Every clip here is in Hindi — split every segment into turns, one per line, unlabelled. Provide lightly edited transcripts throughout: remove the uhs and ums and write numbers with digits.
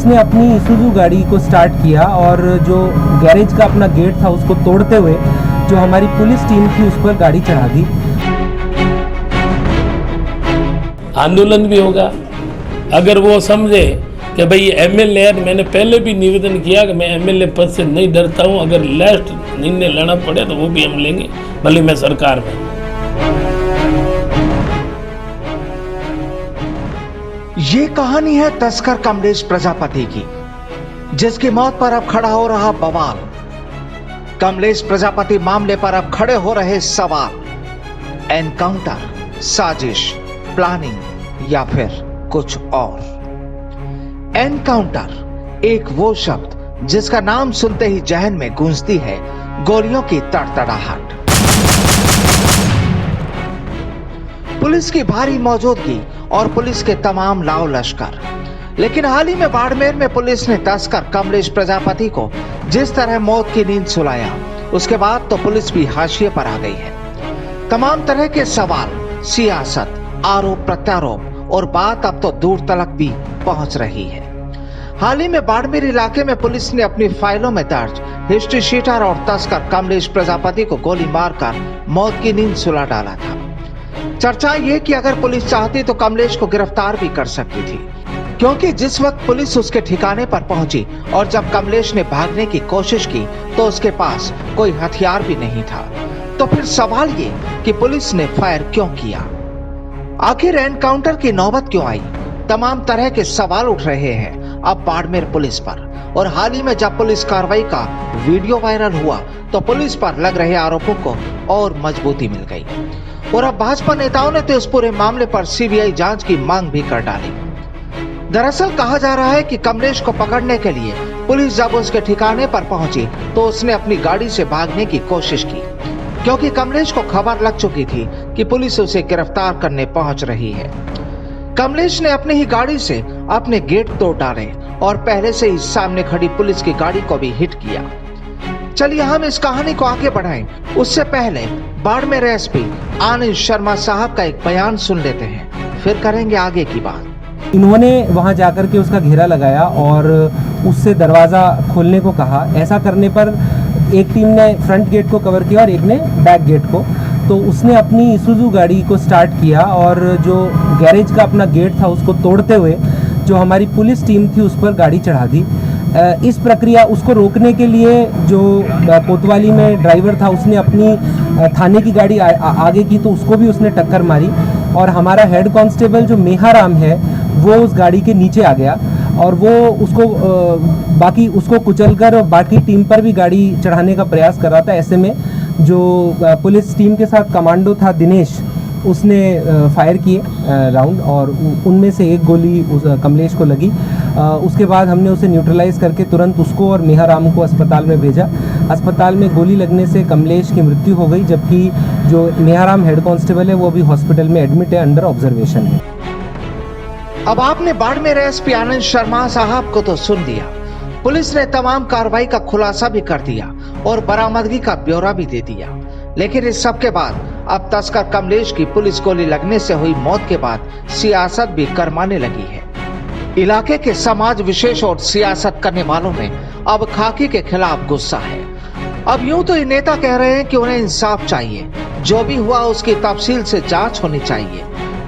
उसने अपनी ईसुज़ू गाड़ी को स्टार्ट किया और जो गैरेज का अपना गेट था उसको तोड़ते हुए जो हमारी पुलिस टीम थी उस पर गाड़ी चढ़ा दी।
आंदोलन भी होगा अगर वो समझे कि भाई एमएलए है। मैंने पहले भी निवेदन किया कि मैं एमएलए पद से नहीं डरता हूं, अगर लास्ट निर्णय लेना पड़े तो वो भी हम लेंगे, भले मैं सरकार में।
ये कहानी है तस्कर कमलेश प्रजापति की, जिसकी मौत पर अब खड़ा हो रहा बवाल। कमलेश प्रजापति मामले पर अब खड़े हो रहे सवाल। एनकाउंटर, साजिश, प्लानिंग या फिर कुछ और। एनकाउंटर एक वो शब्द जिसका नाम सुनते ही जहन में गूंजती है गोलियों की तड़तड़ाहट। पुलिस की भारी मौजूदगी और पुलिस के तमाम लाव लश्कर। लेकिन हाल ही में बाड़मेर में पुलिस ने तस्कर कमलेश प्रजापति को जिस तरह मौत की नींद सुलाया, उसके बाद तो पुलिस भी हाशिए पर आ गई है। तमाम तरह के सवाल, सियासत, आरोप प्रत्यारोप और बात अब तो दूर तलक भी पहुंच रही है। हाल ही में बाड़मेर इलाके में पुलिस ने अपनी फाइलों में दर्ज हिस्ट्री शीटर और तस्कर कमलेश प्रजापति को गोली मारकर मौत की नींद सुला डाला था। चर्चा ये कि अगर पुलिस चाहती तो कमलेश को गिरफ्तार भी कर सकती थी, क्योंकि जिस वक्त पुलिस उसके ठिकाने पर पहुंची और जब कमलेश ने भागने की कोशिश की तो उसके पास कोई हथियार भी नहीं था। तो फिर सवाल ये कि पुलिस ने फायर क्यों किया? आखिर एनकाउंटर की नौबत क्यों आई? तमाम तरह के सवाल उठ रहे हैं अब बाड़मेर पुलिस पर। और हाल ही में जब पुलिस कार्रवाई का वीडियो वायरल हुआ तो पुलिस पर लग रहे आरोपों को और मजबूती मिल गई। और अब भाजपा नेताओं ने तो इस पूरे मामले पर सीबीआई जांच की मांग भी कर डाली। दरअसल कहा जा रहा है कि कमलेश को पकड़ने के लिए पुलिस जब उसके ठिकाने पर पहुंची तो उसने अपनी गाड़ी से भागने की कोशिश की, क्योंकि कमलेश को खबर लग चुकी थी कि पुलिस उसे गिरफ्तार करने पहुंच रही है। कमलेश ने अपनी ही गाड़ी से अपने गेट तोड़ डाले और पहले से ही सामने खड़ी पुलिस की गाड़ी को भी हिट किया। चलिए हम इस कहानी को आगे बढ़ाएं, उससे पहले बाड़मेर एसपी आनंद शर्मा साहब का एक बयान सुन लेते हैं, फिर करेंगे आगे की बात।
इन्होंने वहां जाकर के उसका घेरा लगाया और उससे दरवाज़ा खोलने को कहा। ऐसा करने पर एक टीम ने फ्रंट गेट को कवर किया और एक ने बैक गेट को। तो उसने अपनी ईसुज़ू गाड़ी को स्टार्ट किया और जो गैरेज का अपना गेट था उसको तोड़ते हुए जो हमारी पुलिस टीम थी उस पर गाड़ी चढ़ा दी। इस प्रक्रिया उसको रोकने के लिए जो कोतवाली में ड्राइवर था उसने अपनी थाने की गाड़ी आगे की तो उसको भी उसने टक्कर मारी और हमारा हेड कांस्टेबल जो मेहाराम है वो उस गाड़ी के नीचे आ गया और वो उसको कुचलकर और बाकी टीम पर भी गाड़ी चढ़ाने का प्रयास कर रहा था। ऐसे में जो पुलिस टीम के साथ कमांडो था दिनेश, उसने फायर किए राउंड और उनमें से एक गोली कमलेश को लगी। उसके बाद हमने उसे न्यूट्रलाइज करके तुरंत उसको और मेहाराम को अस्पताल में भेजा। अस्पताल में गोली लगने से कमलेश की मृत्यु हो गई, जबकि जो मेहाराम हेड कांस्टेबल है वो अभी हॉस्पिटल में एडमिट है, अंडर ऑब्जर्वेशन है।
अब आपने बाड़मेर एसपी आनंद शर्मा साहब को तो सुन दिया। पुलिस ने तमाम कार्रवाई का खुलासा भी कर दिया और बरामदगी का ब्यौरा भी दे दिया। लेकिन इस सब के बाद अब तस्कर कमलेश की पुलिस गोली लगने से हुई मौत के बाद सियासत भी गरमाने लगी है। इलाके के समाज विशेष और सियासत करने वालों में अब खाकी के खिलाफ गुस्सा है। अब यूं तो ये नेता कह रहे हैं कि उन्हें इंसाफ चाहिए, जो भी हुआ उसकी तफसील से जांच होनी चाहिए।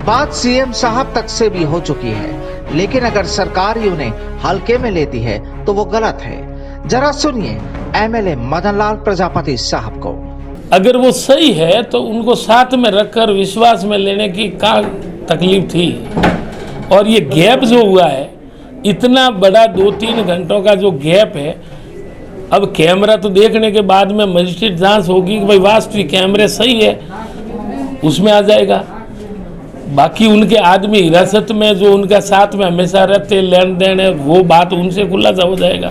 बात सीएम साहब तक से भी हो चुकी है, लेकिन अगर सरकार ही उन्हें हल्के में लेती है तो वो गलत है। जरा सुनिए एमएलए मदन लाल प्रजापति साहब को।
अगर वो सही है तो उनको साथ में रखकर विश्वास में लेने की क्या तकलीफ थी। और ये गैप जो हुआ है, इतना बड़ा 2-3 घंटों का जो गैप है, अब कैमरा तो देखने के बाद में मजिस्ट्रेट जांच होगी कि भाई वास्तविक कैमरे सही है, उसमें आ जाएगा। बाकी उनके आदमी हिरासत में जो उनका साथ में हमेशा रहते लेन देन है, वो बात उनसे खुलासा हो जाएगा।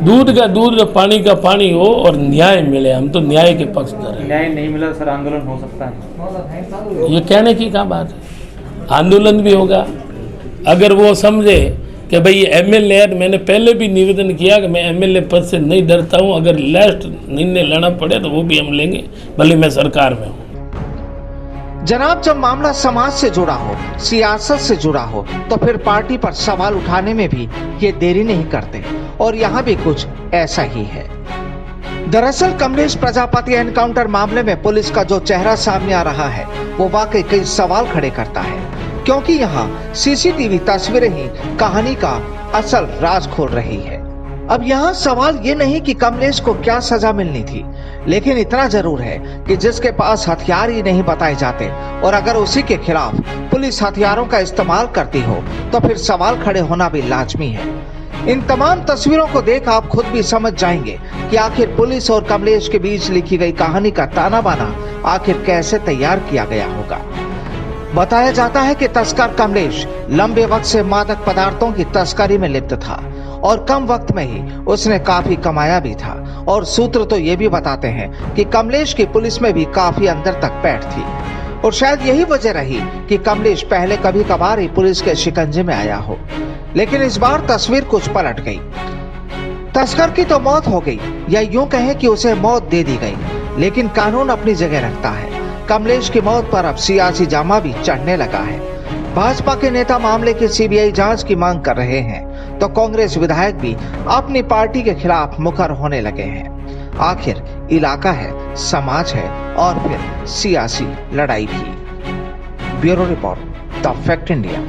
दूध का दूध, पानी का पानी हो और न्याय मिले। हम तो न्याय के पक्षधर हैं।
न्याय नहीं मिला सर, आंदोलन हो सकता है।
ये कहने की क्या बात है? आंदोलन भी होगा अगर वो समझे कि भाई एमएलए है। मैंने पहले भी निवेदन किया कि मैं एमएलए पद से नहीं डरता हूं, अगर लास्ट निर्णय लेना पड़े तो वो भी हम लेंगे, भले मैं सरकार में हूं।
जनाब, जब मामला समाज से जुड़ा हो, सियासत से जुड़ा हो, तो फिर पार्टी पर सवाल उठाने में भी ये देरी नहीं करते और यहाँ भी कुछ ऐसा ही है। दरअसल कमलेश प्रजापति एनकाउंटर मामले में पुलिस का जो चेहरा सामने आ रहा है वो वाकई कई सवाल खड़े करता है, क्योंकि यहाँ सीसीटीवी तस्वीरें ही कहानी का असल राज खोल रही है। अब यहाँ सवाल ये नहीं कि कमलेश को क्या सजा मिलनी थी, लेकिन इतना जरूर है कि जिसके पास हथियार ही नहीं बताए जाते और अगर उसी के खिलाफ पुलिस हथियारों का इस्तेमाल करती हो तो फिर सवाल खड़े होना भी लाजमी है। इन तमाम तस्वीरों को देख आप खुद भी समझ जाएंगे कि आखिर पुलिस और कमलेश के बीच लिखी गई कहानी का ताना बाना आखिर कैसे तैयार किया गया होगा। बताया जाता है कि तस्कर कमलेश लंबे वक्त से मादक पदार्थों की तस्करी में लिप्त था और कम वक्त में ही उसने काफी कमाया भी था और सूत्र तो ये भी बताते हैं कि कमलेश की पुलिस में भी काफी अंदर तक पैठ थी और शायद यही वजह रही कि कमलेश पहले कभी कभार ही पुलिस के शिकंजे में आया हो। लेकिन इस बार तस्वीर कुछ पलट गई। तस्कर की तो मौत हो गई या यूं कहें कि उसे मौत दे दी गई, लेकिन कानून अपनी जगह रखता है। कमलेश की मौत पर अब सियासी जामा भी चढ़ने लगा है। भाजपा के नेता मामले की सीबीआई जांच की मांग कर रहे हैं तो कांग्रेस विधायक भी अपनी पार्टी के खिलाफ मुखर होने लगे हैं। आखिर इलाका है, समाज है और फिर सियासी लड़ाई भी। Bureau report, the fact India.